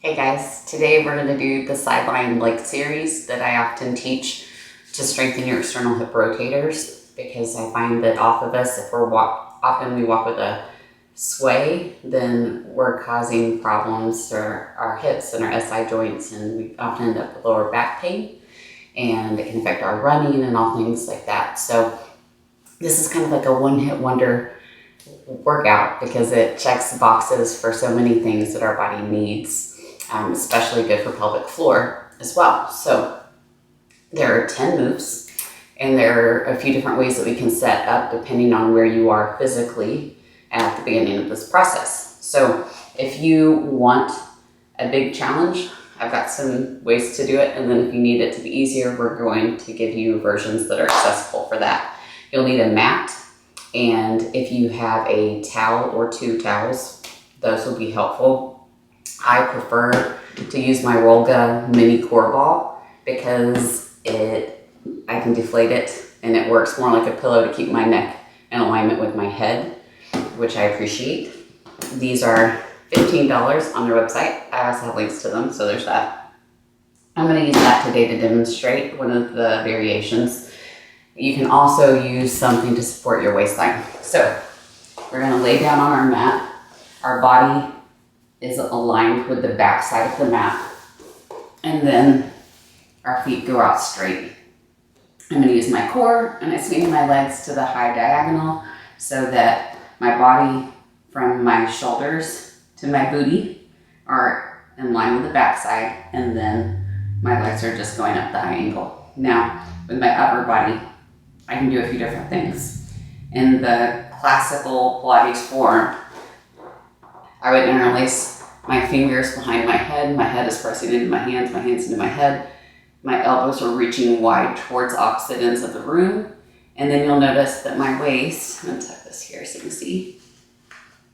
Hey guys, today we're going to do the sideline leg series that I often teach to strengthen your external hip rotators, because I find that off of us, if often we walk with a sway, then we're causing problems for our hips and our SI joints, and we often end up with lower back pain, and it can affect our running and all things like that. So this is kind of like a one-hit wonder workout because it checks the boxes for so many things that our body needs. Especially good for pelvic floor as well. So there are 10 moves, and there are a few different ways that we can set up depending on where you are physically at the beginning of this process. So if you want a big challenge, I've got some ways to do it, and then if you need it to be easier, we're going to give you versions that are accessible for that. You'll need a mat, and if you have a towel or 2 towels, those will be helpful. I prefer to use my Rolga mini core ball because I can deflate it and it works more like a pillow to keep my neck in alignment with my head, which I appreciate. These are $15 on their website. I also have links to them, so there's that. I'm going to use that today to demonstrate one of the variations. You can also use something to support your waistline. So we're going to lay down on our mat. Our body is aligned with the back side of the mat, and then our feet go out straight. I'm going to use my core, and I swing my legs to the high diagonal so that my body from my shoulders to my booty are in line with the back side, and then my legs are just going up the high angle. Now, with my upper body, I can do a few different things. In the classical Pilates form, I would interlace my fingers behind my head is pressing into my hands into my head, my elbows are reaching wide towards opposite ends of the room, and then you'll notice that my waist, I'm going to tuck this here so you can see,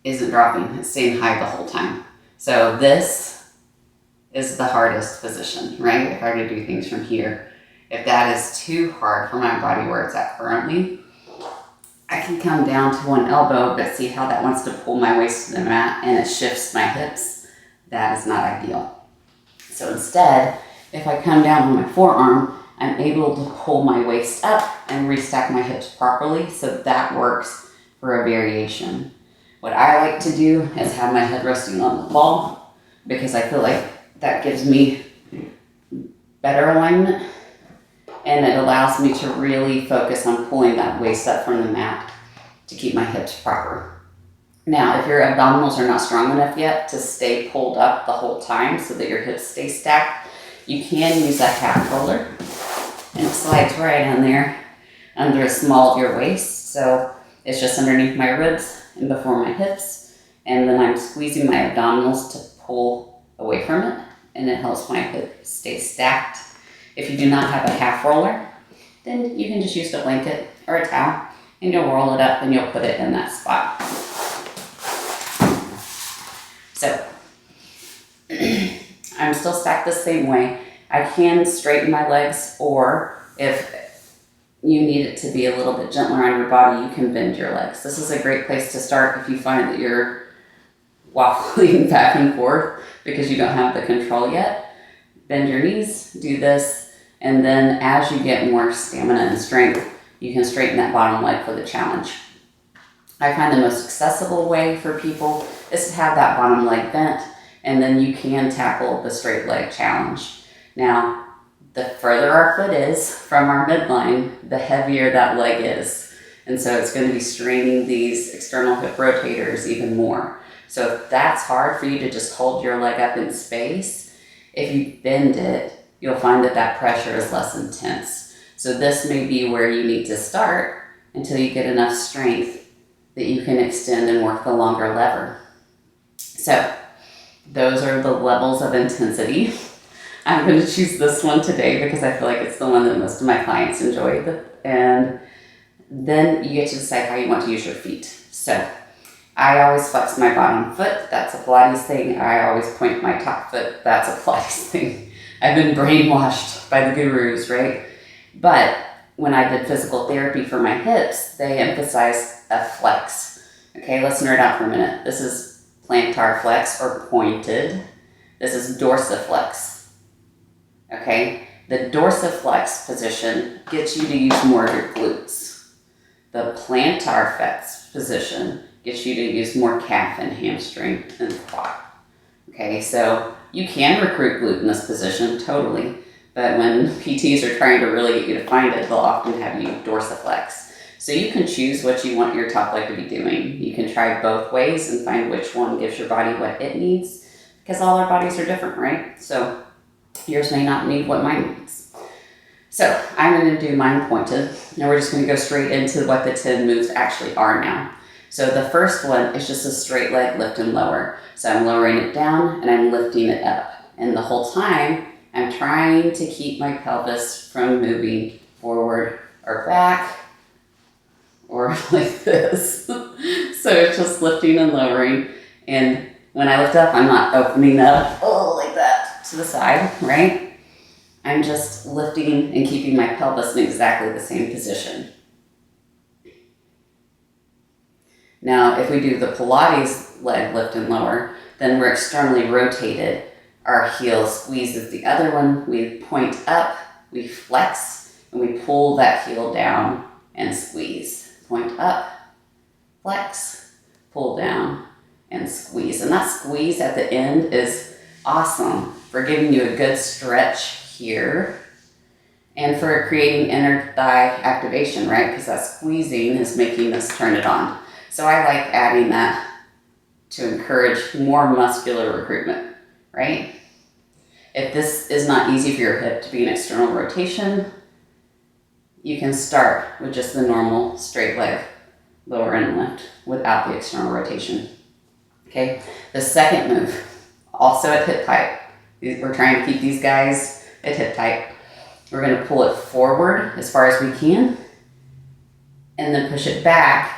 isn't dropping, it's staying high the whole time. So this is the hardest position, right? If I were to do things from here, if that is too hard for my body where it's at currently, I can come down to one elbow, but see how that wants to pull my waist to the mat and it shifts my hips? That is not ideal. So instead, if I come down on my forearm, I'm able to pull my waist up and restack my hips properly, so that works for a variation. What I like to do is have my head resting on the ball because I feel like that gives me better alignment, and it allows me to really focus on pulling that waist up from the mat to keep my hips proper. Now, if your abdominals are not strong enough yet to stay pulled up the whole time so that your hips stay stacked, you can use a half roller, and it slides right on there under the small of your waist. So it's just underneath my ribs and before my hips, and then I'm squeezing my abdominals to pull away from it, and it helps my hips stay stacked. If you do not have a half roller, then you can just use a blanket or a towel, and you'll roll it up and you'll put it in that spot. So I'm still stacked the same way. I can straighten my legs, or if you need it to be a little bit gentler on your body, you can bend your legs. This is a great place to start if you find that you're wobbling back and forth because you don't have the control yet. Bend your knees, do this, and then as you get more stamina and strength, you can straighten that bottom leg for the challenge. I find the most accessible way for people is to have that bottom leg bent, and then you can tackle the straight leg challenge. Now, the further our foot is from our midline, the heavier that leg is. And so it's going to be straining these external hip rotators even more. So if that's hard for you to just hold your leg up in space, if you bend it, you'll find that that pressure is less intense. So this may be where you need to start until you get enough strength that you can extend and work the longer lever. So those are the levels of intensity. I'm going to choose this one today because I feel like it's the one that most of my clients enjoy. And then you get to decide how you want to use your feet. So I always flex my bottom foot. That's a Pilates thing. I always point my top foot. That's a Pilates thing. I've been brainwashed by the gurus, right? But when I did physical therapy for my hips, they emphasized a flex. Okay, let's nerd out for a minute. This is plantar flex or pointed This is dorsiflex. Okay? The dorsiflex position gets you to use more of your glutes. The plantar flex position gets you to use more calf and hamstring and quad. Okay, so you can recruit glute in this position, totally. But when PTs are trying to really get you to find it, they'll often have you dorsiflex. So you can choose what you want your top leg to be doing. You can try both ways and find which one gives your body what it needs, because all our bodies are different, right? So yours may not need what mine needs. So I'm going to do mine pointed. Now we're just going to go straight into what the 10 moves actually are now. So the first one is just a straight leg lift and lower. So I'm lowering it down and I'm lifting it up. And the whole time I'm trying to keep my pelvis from moving forward or back or like this. So it's just lifting and lowering. And when I lift up, I'm not opening up, like that to the side, right? I'm just lifting and keeping my pelvis in exactly the same position. Now, if we do the Pilates leg lift and lower, then we're externally rotated. Our heel squeezes the other one. We point up, we flex, and we pull that heel down and squeeze. Point up, flex, pull down, and squeeze. And that squeeze at the end is awesome for giving you a good stretch here and for creating inner thigh activation, right? Because that squeezing is making us turn it on. So I like adding that to encourage more muscular recruitment, right? If this is not easy for your hip to be an external rotation, you can start with just the normal straight leg, lower and lift without the external rotation. Okay, the second move, also at hip height. We're trying to keep these guys at hip height. We're going to pull it forward as far as we can and then push it back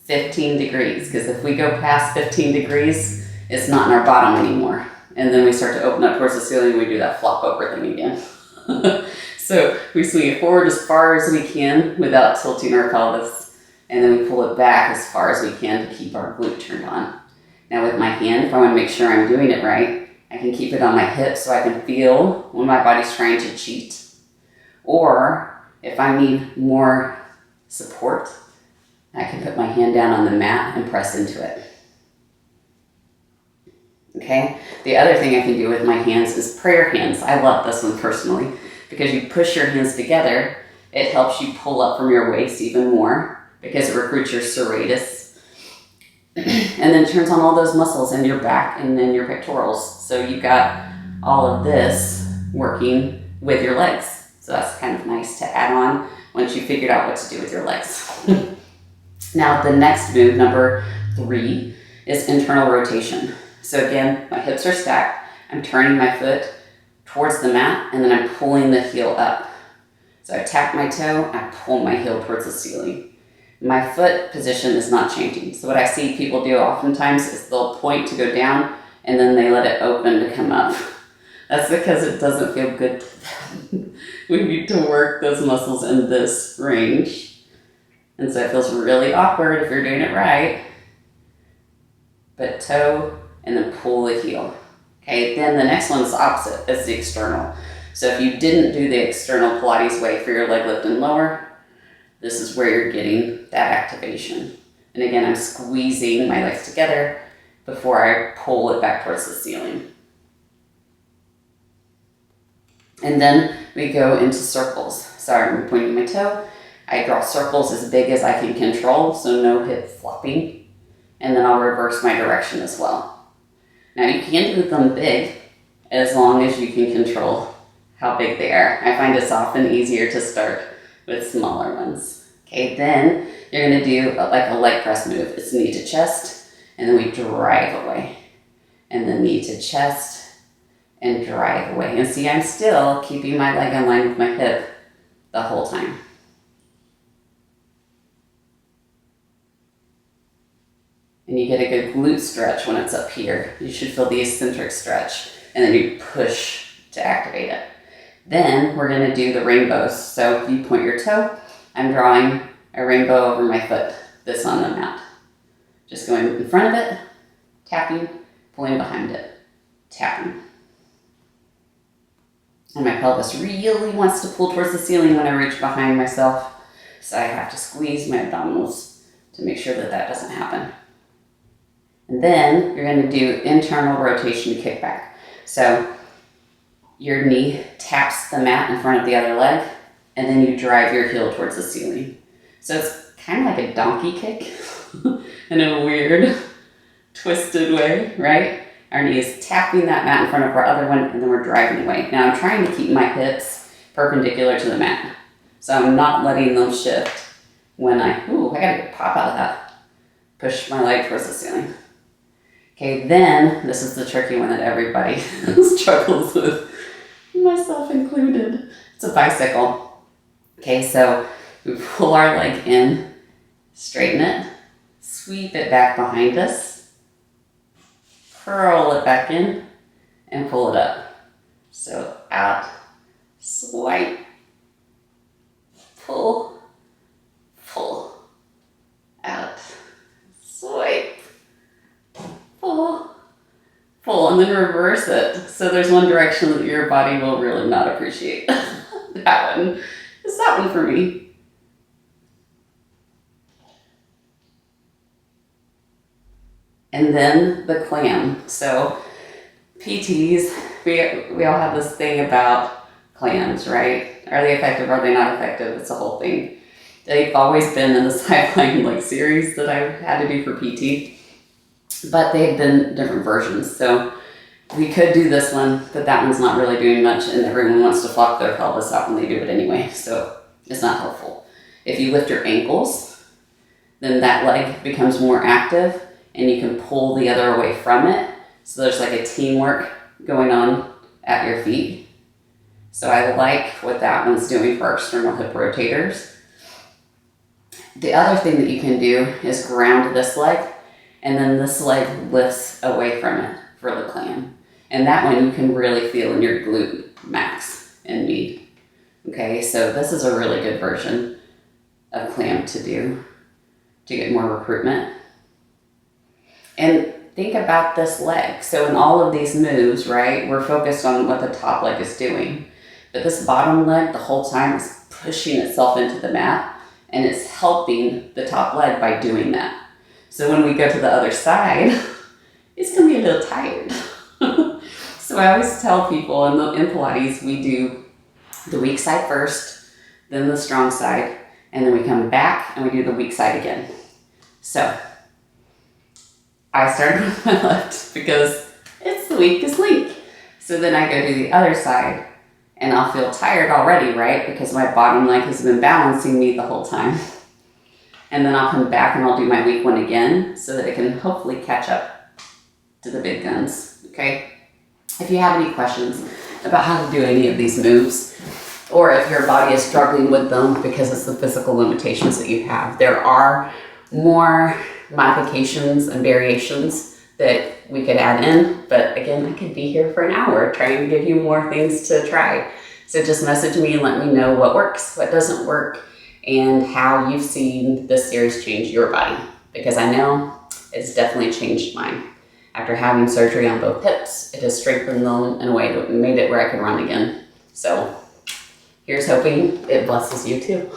15 degrees, because if we go past 15 degrees, it's not in our bottom anymore. And then we start to open up towards the ceiling and we do that flop over thing again. So we swing it forward as far as we can without tilting our pelvis, and then we pull it back as far as we can to keep our glute turned on. Now with my hand, if I want to make sure I'm doing it right, I can keep it on my hip so I can feel when my body's trying to cheat. Or if I need more support, I can put my hand down on the mat and press into it. Okay? The other thing I can do with my hands is prayer hands. I love this one personally because you push your hands together. It helps you pull up from your waist even more because it recruits your serratus and then turns on all those muscles in your back and then your pectorals. So you've got all of this working with your legs. So that's kind of nice to add on once you figured out what to do with your legs. Now the next move, number 3, is internal rotation. So again, my hips are stacked. I'm turning my foot towards the mat and then I'm pulling the heel up. So I tap my toe, I pull my heel towards the ceiling. My foot position is not changing. So what I see people do oftentimes is they'll point to go down and then they let it open to come up. That's because it doesn't feel good to them. We need to work those muscles in this range. And so it feels really awkward if you're doing it right. But toe and then pull the heel. Okay, then the next one is opposite, it's the external. So if you didn't do the external Pilates way for your leg lift and lower, this is where you're getting that activation. And again, I'm squeezing my legs together before I pull it back towards the ceiling. And then we go into circles. So I'm pointing my toe. I draw circles as big as I can control, so no hip flopping. And then I'll reverse my direction as well. Now you can do them big as long as you can control how big they are. I find it's often easier to start with smaller ones. Okay, then you're gonna do like a leg press move. It's knee to chest, and then we drive away. And then knee to chest, and drive away. And see, I'm still keeping my leg in line with my hip the whole time. And you get a good glute stretch when it's up here. You should feel the eccentric stretch, and then you push to activate it. Then we're gonna do the rainbows. So if you point your toe, I'm drawing a rainbow over my foot, this on the mat. Just going in front of it, tapping, pulling behind it, tapping. And my pelvis really wants to pull towards the ceiling when I reach behind myself. So I have to squeeze my abdominals to make sure that that doesn't happen. And then you're going to do internal rotation kickback. So your knee taps the mat in front of the other leg, and then you drive your heel towards the ceiling. So it's kind of like a donkey kick in a weird, twisted way, right? Our knee is tapping that mat in front of our other one, and then we're driving away. Now I'm trying to keep my hips perpendicular to the mat. So I'm not letting them shift when I gotta pop out of that. Push my leg towards the ceiling. Okay, then this is the tricky one that everybody struggles with, myself included. It's a bicycle. Okay, so we pull our leg in, straighten it, sweep it back behind us, curl it back in, and pull it up. So out, swipe, pull, pull, out, swipe, pull, pull, and then reverse it. So there's one direction that your body will really not appreciate. That one is that one for me. And then the clam. So PTs, we all have this thing about clams, right? Are they effective? Are they not effective? It's a whole thing. They've always been in the sideline series that I've had to do for PT, but they've been different versions. So we could do this one, but that one's not really doing much, and everyone wants to flop their pelvis out when they do it anyway, so it's not helpful. If you lift your ankles, then that leg becomes more active, and you can pull the other away from it. So there's like a teamwork going on at your feet. So I like what that one's doing for our external hip rotators. The other thing that you can do is ground this leg, and then this leg lifts away from it for the clam. And that one you can really feel in your glute max and knee. Okay, so this is a really good version of clam to do to get more recruitment. And think about this leg. So in all of these moves, right, we're focused on what the top leg is doing. But this bottom leg the whole time is pushing itself into the mat, and it's helping the top leg by doing that. So when we go to the other side, it's going to be a little tired. So I always tell people in Pilates, we do the weak side first, then the strong side, and then we come back and we do the weak side again. So I started with my left because it's the weakest link. So then I go to the other side, and I'll feel tired already, right? Because my bottom leg has been balancing me the whole time. And then I'll come back and I'll do my weak one again so that it can hopefully catch up to the big guns, okay? If you have any questions about how to do any of these moves, or if your body is struggling with them because it's the physical limitations that you have, there are more modifications and variations that we could add in. But again, I could be here for an hour trying to give you more things to try. So just message me and let me know what works, what doesn't work, and how you've seen this series change your body. Because I know it's definitely changed mine. After having surgery on both hips, it has strengthened them in a way that made it where I can run again. So here's hoping it blesses you too.